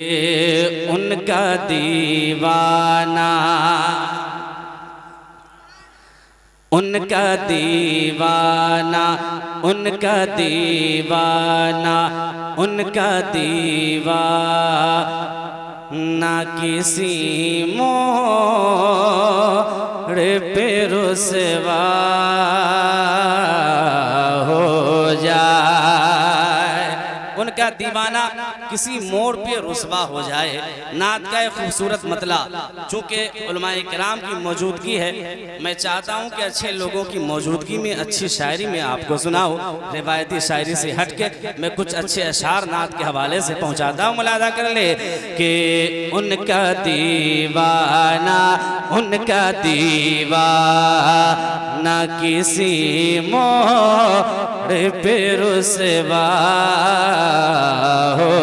उनका दीवाना, उनका दीवाना, उनका दीवाना, उनका दीवाना किसी मोड़ पे रुसवा हो जाए। उनका दीवाना किसी मोड़ पे रुसवा हो जाए। नात का एक खूबसूरत मतला, चूँकि उलमाए किराम की मौजूदगी है, मैं चाहता हूँ कि अच्छे लोगों की मौजूदगी में अच्छी शायरी में आपको सुनाऊँ। रिवायती शायरी से हट के मैं कुछ अच्छे अशार नात के हवाले से पहुँचाता हूँ। मुलादा कर ले कि उनका दीवाना, उनका दीवाना किसी मोड़ पे रुसवा हो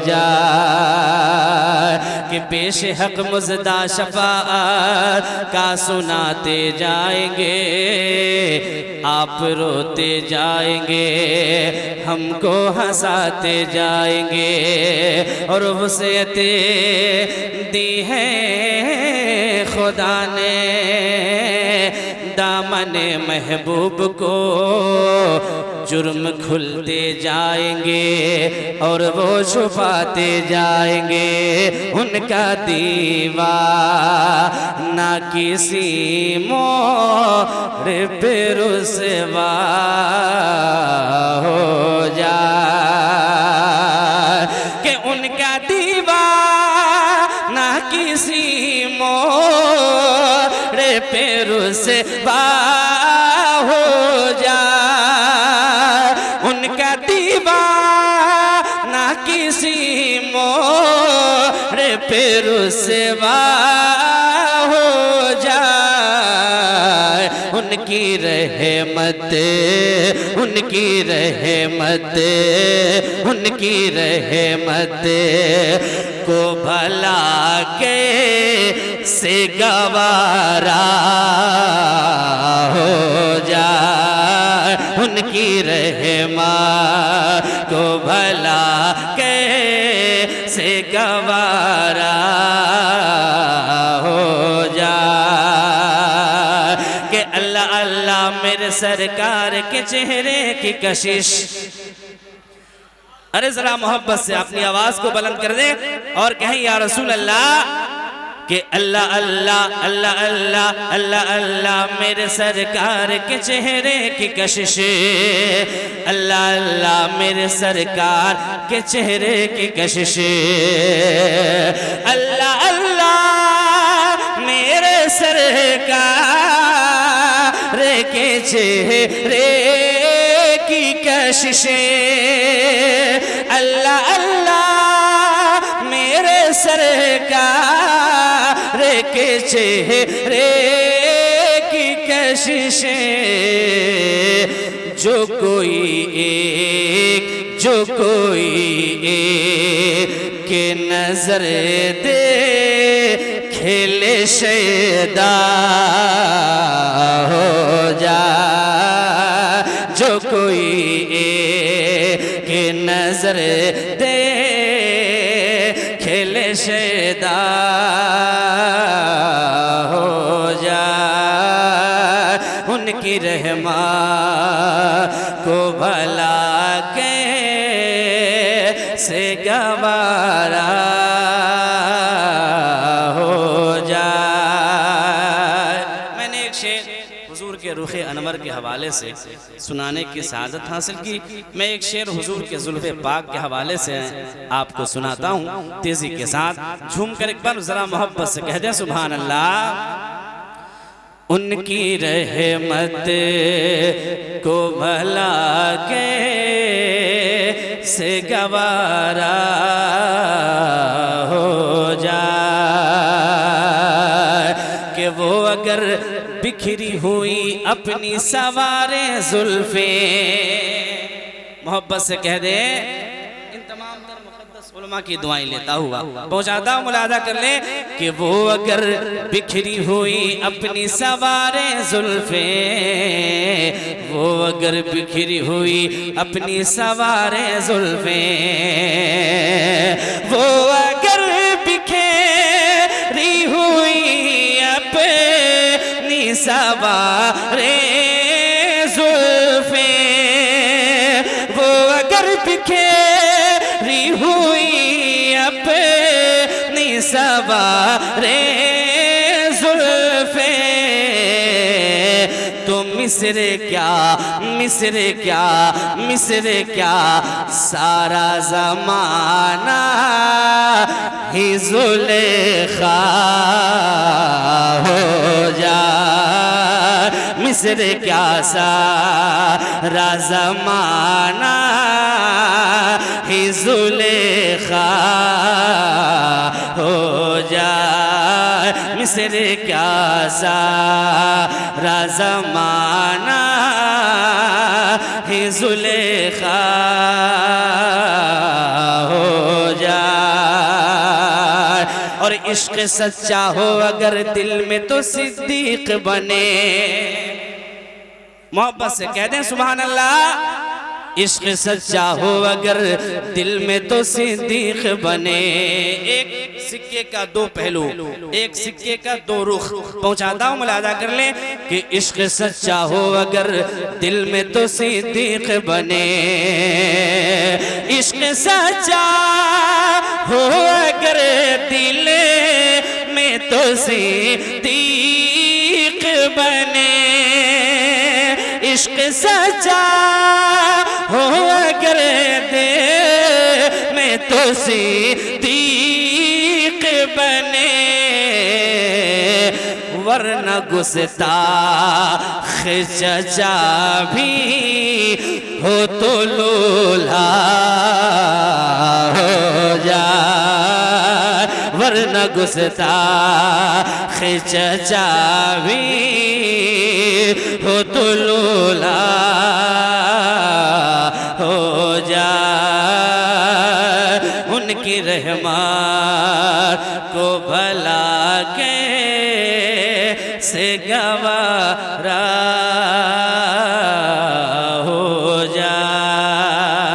जाए कि पेश हक मुज़दा शफ़ाअत का सुनाते जाएंगे, आप रोते जाएंगे, हमको हंसाते जाएंगे। और वसीयतें दी है खुदा ने दामने महबूब को, जुर्म खुलते जाएंगे और वो छुपाते जाएंगे। उनका दीवाना किसी मोड़ पे रुसवा हो जाए कि उनका दीवाना किसी मोड़ पे रुसवा हो जाए। उनका दीवाना किसी मोड़ पे रुसवा हो जाए। उनकी रहमत, उनकी रहमत, उनकी रहमत को भला के से गवारा हो जाए। उनकी रहमत को भला कैसे गवारा हो जाए कि अल्लाह अल्लाह मेरे सरकार के चेहरे की कशिश। अरे जरा मोहब्बत से अपनी आवाज को बुलंद कर दे और कहें या रसूल अल्लाह कि अल्लाह अल्लाह अल्लाह अल्लाह अल्लाह अल्लाह मेरे सरकार के चेहरे की कशिश। अल्लाह अल्लाह मेरे सरकार के चेहरे की कशिश। अल्लाह अल्लाह मेरे सरकार के चेहरे की कशिश। अल्लाह अल्लाह मेरे सरकार के चेहरे की कशिशें। जो कोई एक, जो कोई एक के नजर दे खेले शैदा हो जाए। जो कोई एक के नजर दे खेले शैदा हो जाए। उनकी रहमत को भला कैसे गवारा हो जाए। मैंने एक शेर हुजूर के रुखे अनवर के हवाले से सुनाने की सआदत हासिल की। मैं एक शेर हुजूर के जुल्फ़े पाक के हवाले से आपको सुनाता हूँ तेजी के साथ। झूम कर एक बार जरा मोहब्बत से कह दे सुभान अल्लाह। उनकी रहमत को भला के से गवारा हो जाए कि वो अगर बिखरी हुई अपनी सवारे जुल्फे। मोहब्बत से कह दे इन तमाम तर मुक़द्दस उलमा की दुआएं लेता हुआ पहुंचाता हूं। मुलादा कर ले कि वो अगर बिखरी हुई अपनी सवारे जुल्फे, वो अगर बिखरी हुई अपनी सवारे जुल्फे, वो अगर सवारे जुल्फे, वो अगर बिखेरी हुई अपनी सवारे जुल्फे, तो मिस्र क्या मिस्र क्या मिस्र क्या सारा ज़माना ही ज़ुलेखा हो जाए। मिस्र क्या सारा ज़माना ही ज़ुलेखा हो जाए। मिस्र क्या सारा ज़माना ही ज़ुलेखा हो जाए। और इश्क सच्चा हो अगर दिल में तो सिद्दीक बने। मोहब्बत से कह दें सुभान अल्लाह। इश्क सच्चा हो अगर दिल में तो सिद्दीक बने। एक सिक्के का दो पहलू, एक सिक्के का दो रुख पहुंचाता हूं, मुलाजा कर ले कि इश्क सच्चा हो अगर दिल में तो सिद्दीक बने। इश्क सच्चा हो अगर दिल में तो सिद्दीक बने। इश्क सच्चा हो अगर दे में तो सिद्दीक बने। वरना गुस्ताख चचा भी हो तो लोला हो जाए। वरना गुस्ताख चचा भी हो तो लोला हो जाए। उनकी रहमत को भला के से गवारा हो जाए।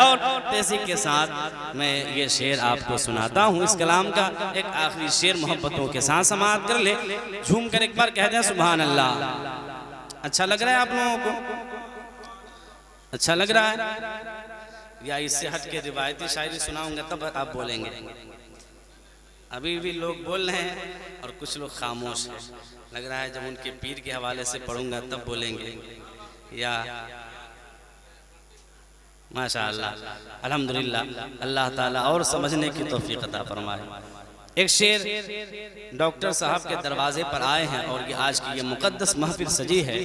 और इसी के साथ मैं ये शेर आपको सुनाता हूँ। इस कलाम का एक आखिरी शेर मोहब्बतों के साथ समाप्त कर ले। झूम कर एक बार कह दें सुभान अल्लाह। अच्छा लग रहा है आप लोगों को? अच्छा लग रहा है या इससे हट के रिवायती शायरी सुनाऊंगा तब आप बोलेंगे? अभी भी लोग बोल रहे हैं और कुछ लोग खामोश हैं। लग रहा है जब उनके पीर के हवाले से पढ़ूंगा तब बोलेंगे। या माशाअल्लाह अल्हम्दुलिल्लाह, अल्लाह ताला और समझने की तौफीक अता फरमाए। एक शेर डॉक्टर साहब के दरवाजे पर आए हैं और ये आज की ये मुक़द्दस महफिल सजी है,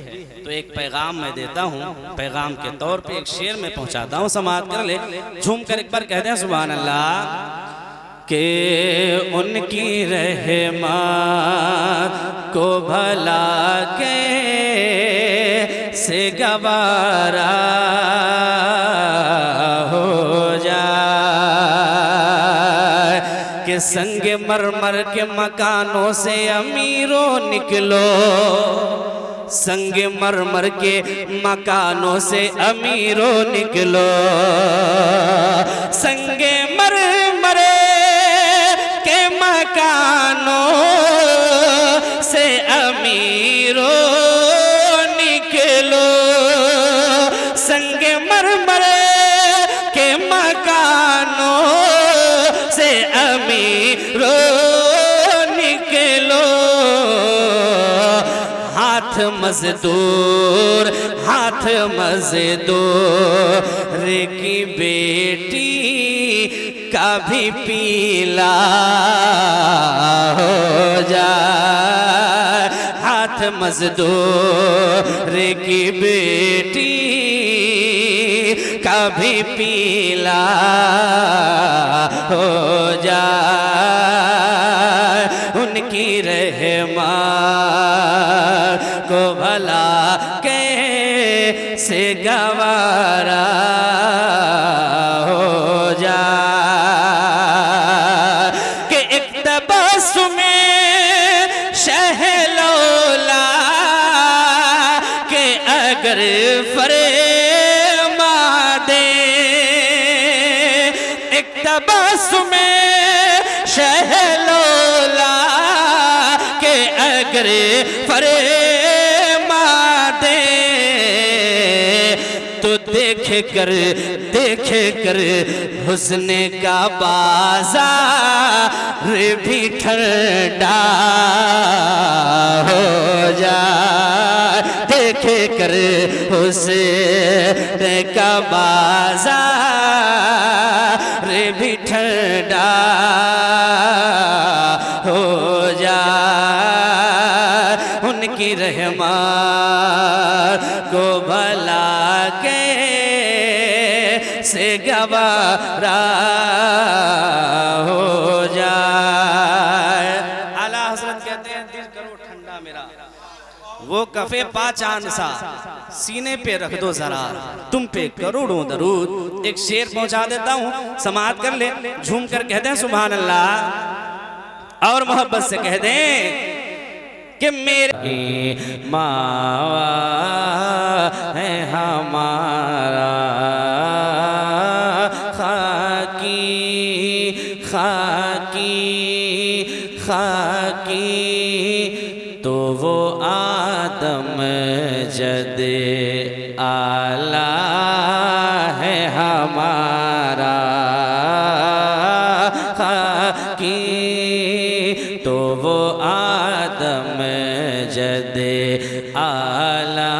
तो एक पैगाम मैं देता हूँ। पैगाम के तौर पे एक शेर में पहुँचाता हूँ, समाअत कर ले। झूम कर एक बार कहते हैं सुभान अल्लाह। के उनकी रहमत को भला के से गवारा हो जाए। कि संग मरमर के मकानों से अमीरों निकलो। संग मरमर के मकानों से अमीरों निकलो। संग मरमर के मकानों से अमीरों निकलो। संग मरमर के मकानों से अमीरों निकलो। हाथ मजदूर की बेटी का भी पीला हो जाए। हाथ मजदूर की बेटी का भी पीला हो जाए। उनकी रहमत को भला कैसे गवारा हो जाए। कि एक तबस्सुम शहलौला के अगर फरमा दे। एक तबस्सुम शहलौला के अगर करे फरमा दे तो देख कर हुस्न का बाजार भी ठंडा हो जाए, देख कर हुस्न का बाजार भी ठंडा हो जाए, उनकी रहमत को भला के से गवारा हो जाए। आला हज़रत कहते हैं दिल करो ठंडा मेरा, वो कफे पा चांद सा सीने पे रख दो जरा, तुम पे करोड़ों दरूद। एक शेर पहुंचा देता हूं, समाअत कर ले, झूम कर कहते हैं सुभान अल्लाह और मोहब्बत से कह दें कि मेरे मावा है हमारा खाकी तो वो आदम जदे आला है हमारा खाकी तो वो आदम जदे आला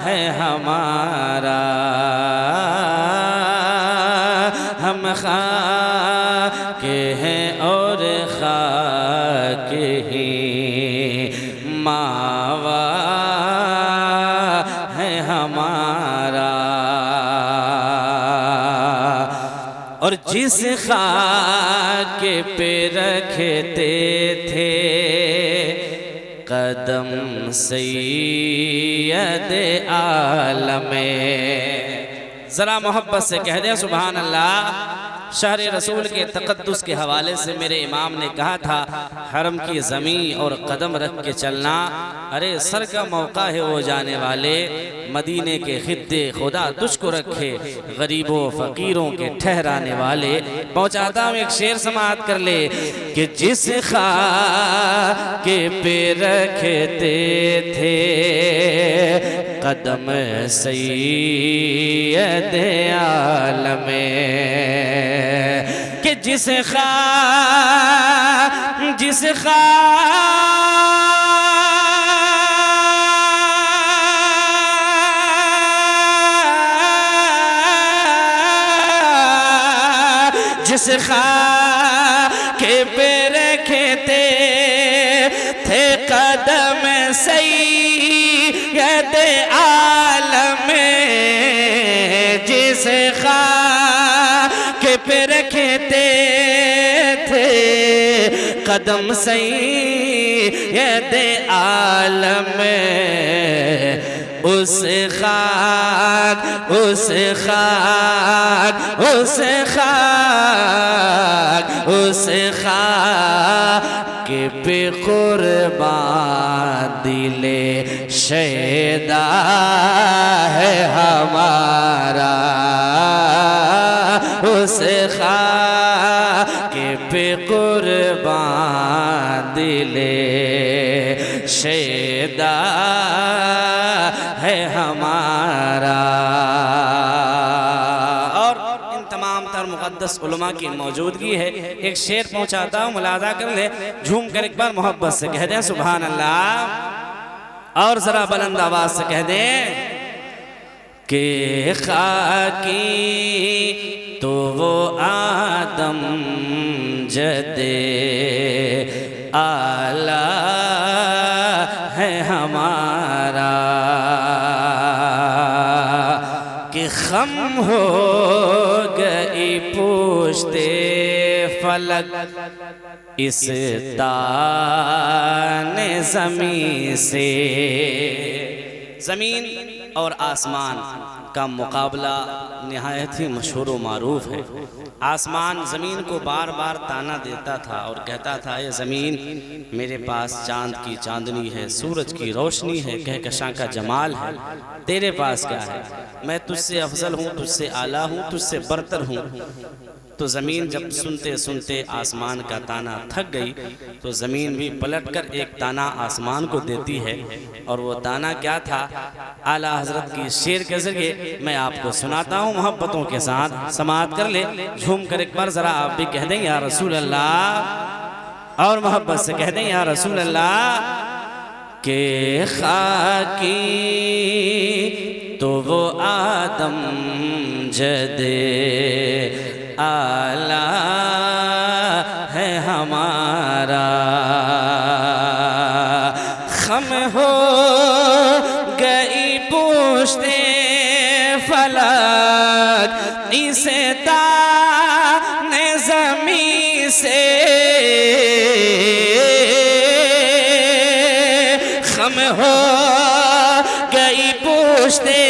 है हमारा। हम खाके हैं और खाके ही मावा है हमारा। और जिस खाके पे रखते थे कदम सैयद आलम, जरा मोहब्बत से कह दे सुभान अल्लाह। शहर रसूल के तक़द्दुस के हवाले से मेरे इमाम ने कहा था हरम की ज़मीन और कदम रख के चलना, अरे सर का मौका है वो जाने वाले, मदीने के खिद्दे खुदा तुझको रखे गरीबों फ़कीरों के ठहराने वाले। पहुँचाता हूँ एक शेर समाअत कर ले कि जिस खाके पे रखते थे कदम सैयद आलम, कि जिस खाके पे रखते थे कदम सैयद आलम, जिस खाके पे रखते थे कदम सैयद आलम, उस खाक के पे कुर्बान दिले शैदा है हमारा, उस खाके पे कुर्बान दिले शैदा है हमारा। और इन तमाम तर मुक़द्दस उलमा की मौजूदगी है, एक शेर पहुंचाता हूँ, मुलाज़ा कर ले, झूम कर एक बार मोहब्बत से कह दें सुभान अल्लाह और ज़रा बुलंद आवाज़ से कह दें कि खाकी तो वो आदम जदे आला है हमारा, कि खम हो गई पूछते फलक इस ताने ज़मीन से। ज़मीन और आसमान का मुकाबला निहायत ही मशहूर व मारूफ है। आसमान ज़मीन को बार बार ताना देता था और कहता था ये ज़मीन मेरे पास चांद की चांदनी है, सूरज की रोशनी है, कहकशां का जमाल है, तेरे पास क्या है? मैं तुझसे अफजल हूँ, तुझसे आला हूँ, तुझसे बरतर हूँ। तो ज़मीन जब सुनते सुनते आसमान का ताना थक गई तो ज़मीन भी पलटकर एक ताना आसमान को देती है। और वो ताना क्या था, आला हजरत की शेर के जरिए मैं आपको सुनाता हूँ मोहब्बतों के साथ। समाअत कर ले, झूम कर एक बार ज़रा आप भी कह दें या रसूल अल्लाह, और मोहब्बत से कह दें या रसूल अल्लाह। के खाकी तो वो आदम जदे आला है हमारा, खम हो गई पूछते फलक इसे ताने ज़मीं से, खम हो गई पूछते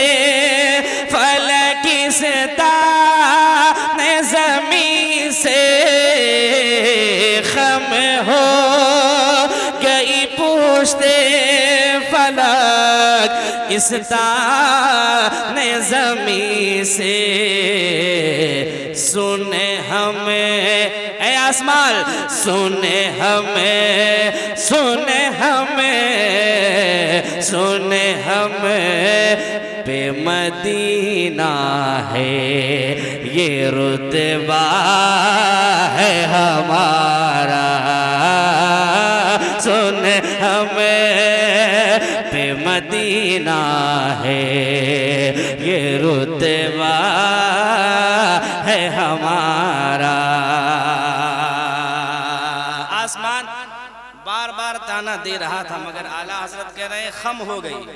फलक इसे ताने ज़मीं से, खम हो गई पूछते फलक इस ताने ज़मीं से। सुने हमें ऐ आसमान, सुने हमें, सुने हमें, सुने हमें पे मदीना है ये रुतबा है हमारा, सुन हमें पे मदीना है ये रुतबा है हमारा। आसमान बार बार ताना दे रहा था मगर आला हजरत कह रहे खम हो गई,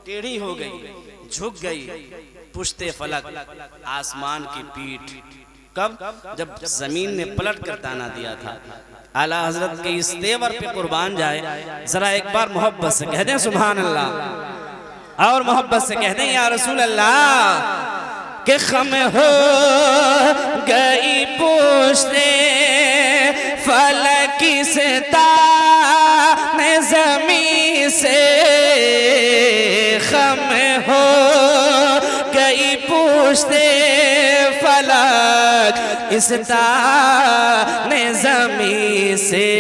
टेढ़ी हो गई, झुक गई पुश्ते फलक आसमान की पीठ। कब? जब जमीन ने पलट कर ताना दिया था। आला हजरत के इस तेवर पे कुर्बान जाए, जरा एक बार मोहब्बत से कह दें सुभान अल्लाह, और मोहब्बत से कह दें या रसूल अल्लाह। के खम हो गई पुश्ते फलक से ताने ज़मीं से, खम हो गई पुश्ते फलक इस ताने ज़मीं से।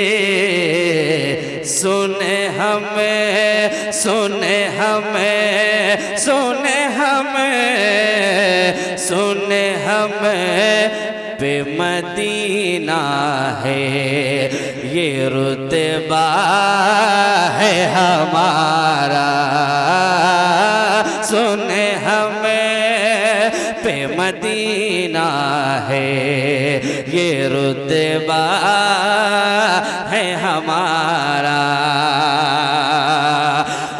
सुने हमें, सुने हमें, सुने हमें, सुने हमें पे मदीना है ये रुतबा है हमारा, सुने हमें पे मदीना है ये रुतबा है हमारा।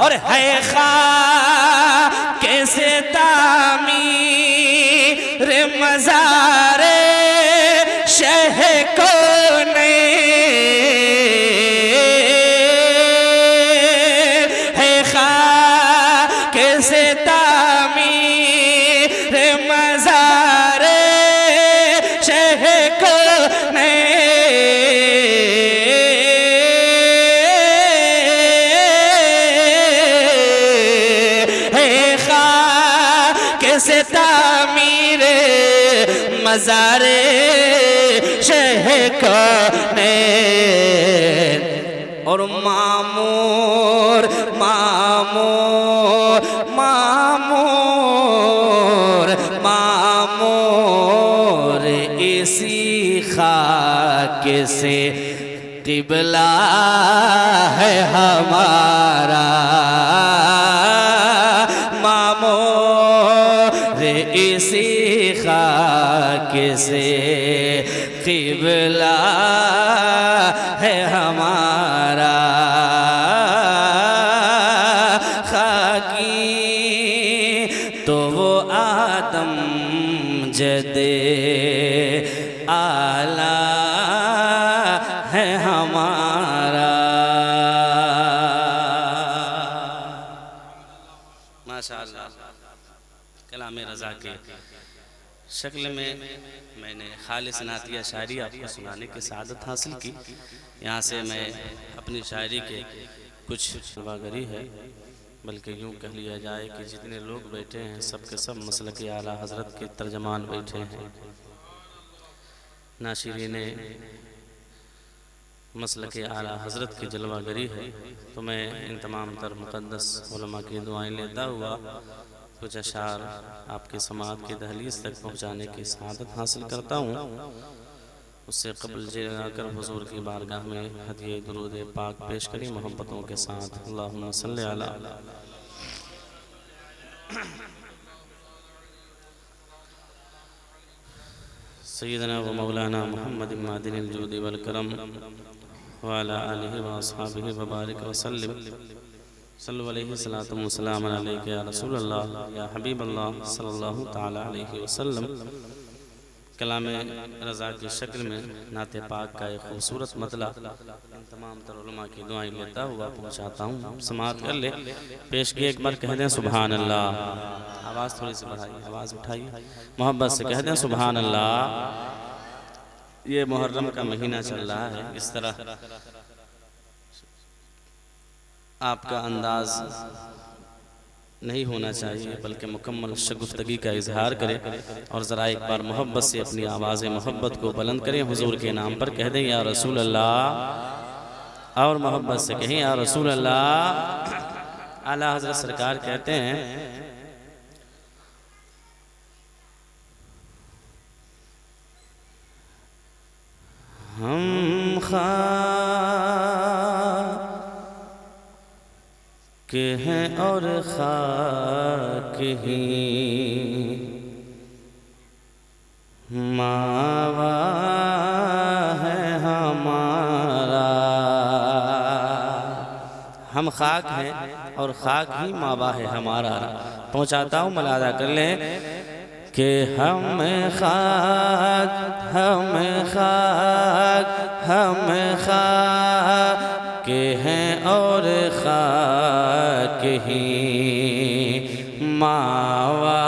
और है खा कैसे तामीर मज़ारे शह को ने, है खा कैसे तामीर मज़ारे शह को ने, कैसे तामीर मज़ारे शह को ने। और मामूर मामूर मामूर मामूर इसी खाक से क़िबला है हमारा, मामूर इसी खाक से क़िबला है हमारा। खाकी तो वो आदम जदे आला है हमारा। माशाअल्लाह, कलाम रज़ा के शक्ल में मैंने खालिस नातिया शायरी आपको सुनाने की सआदत हासिल की। यहाँ से मैं अपनी शायरी के कुछ नवागरी है, बल्कि यूँ कह लिया जाए कि जितने लोग बैठे हैं सब के सब मसलक आला हज़रत के तर्जमान बैठे हैं। नाशिरीन मसलक आला हज़रत की जलवागरी है, तो मैं इन तमाम तर मुक़द्दस उलमा की दुआएं लेता हुआ कुछ अशार आपके समात की दहलीज तक पहुँचाने की सआदत हासिल करता हूँ। उससे क़ब्ल जाकर हुज़ूर की बारगाह में हदिये दुरूद पाक पेश करी मोहब्बतों के साथ। अल्लाहुम्मा सल्लि अला सय्यदना व मौलाना मुहम्मद मादिनिल जूदि वल करम व अला आलिहि व अस्हाबिहि व बारिक व सल्लिम। सल्लु अलैहि सलातु व सलाम अलैका या रसूल अल्लाह या हबीब अल्लाह सल्लल्लाहु तआला अलैहि वसल्लम। कलाम रज़ा की शक्ल में नाते पाक का एक खूबसूरत मतला इन तमाम तर उलमा की दुआएं लेता हुआ पहुँचाता हूँ। समात कर ले, पेश किए, एक बार कह दें सुभान अल्लाह। आवाज़ थोड़ी सी बढ़ाइए, आवाज़ उठाइए, मोहब्बत से कह दें सुभान अल्लाह। ये मुहर्रम का महीना चल रहा है, इस तरह आपका अंदाज नहीं होना चाहिए, बल्कि मुकम्मल शगुफ्तगी का इजहार करें और ज़रा एक बार मोहब्बत से अपनी आवाज़ मोहब्बत को बुलंद करें। हुजूर के नाम पर कह दें या रसूल अल्लाह, और मोहब्बत से कहें या रसूल अल्लाह। आला हज़रत सरकार कहते हैं हम खाक हैं और खाक ही मावा है हमारा। हम खाक हैं और खाक ही मावा है हमारा। पहुँचाता हूँ, मलादा कर लें कि हम खाक के हैं और खाक ही मावा